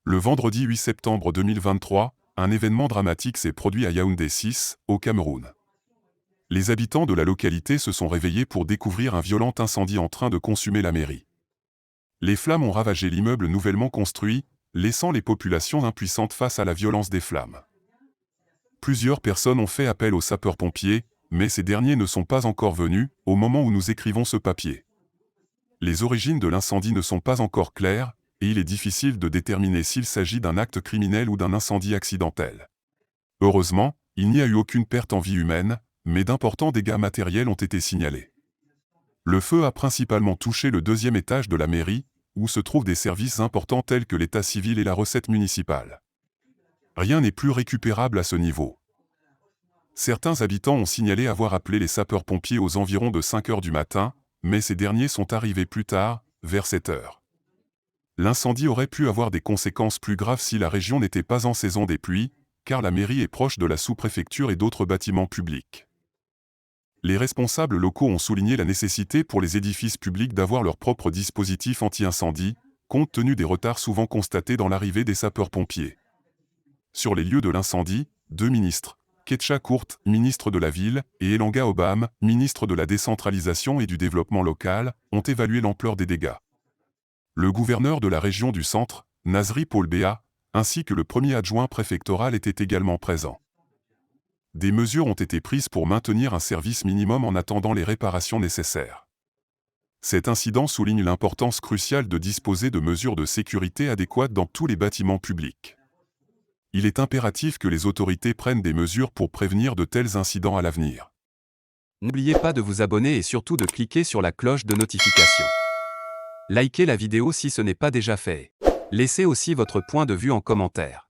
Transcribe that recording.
Le vendredi 8 septembre 2023, un événement dramatique s'est produit à Yaoundé 6, au Cameroun. Les habitants de la localité se sont réveillés pour découvrir un violent incendie en train de consumer la mairie. Les flammes ont ravagé l'immeuble nouvellement construit, laissant les populations impuissantes face à la violence des flammes. Plusieurs personnes ont fait appel aux sapeurs-pompiers, mais ces derniers ne sont pas encore venus, au moment où nous écrivons ce papier. Les origines de l'incendie ne sont pas encore claires, et il est difficile de déterminer s'il s'agit d'un acte criminel ou d'un incendie accidentel. Heureusement, il n'y a eu aucune perte en vie humaine, mais d'importants dégâts matériels ont été signalés. Le feu a principalement touché le deuxième étage de la mairie, où se trouvent des services importants tels que l'état civil et la recette municipale. Rien n'est plus récupérable à ce niveau. Certains habitants ont signalé avoir appelé les sapeurs-pompiers aux environs de 5 heures du matin, mais ces derniers sont arrivés plus tard, vers 7 heures. L'incendie aurait pu avoir des conséquences plus graves si la région n'était pas en saison des pluies, car la mairie est proche de la sous-préfecture et d'autres bâtiments publics. Les responsables locaux ont souligné la nécessité pour les édifices publics d'avoir leur propre dispositif anti-incendie, compte tenu des retards souvent constatés dans l'arrivée des sapeurs-pompiers. Sur les lieux de l'incendie, 2 ministres, Ketcha Kourt, ministre de la Ville, et Elanga Obam, ministre de la Décentralisation et du Développement local, ont évalué l'ampleur des dégâts. Le gouverneur de la région du Centre, Nazri Paul Béa, ainsi que le premier adjoint préfectoral étaient également présents. Des mesures ont été prises pour maintenir un service minimum en attendant les réparations nécessaires. Cet incident souligne l'importance cruciale de disposer de mesures de sécurité adéquates dans tous les bâtiments publics. Il est impératif que les autorités prennent des mesures pour prévenir de tels incidents à l'avenir. N'oubliez pas de vous abonner et surtout de cliquer sur la cloche de notification. Likez la vidéo si ce n'est pas déjà fait. Laissez aussi votre point de vue en commentaire.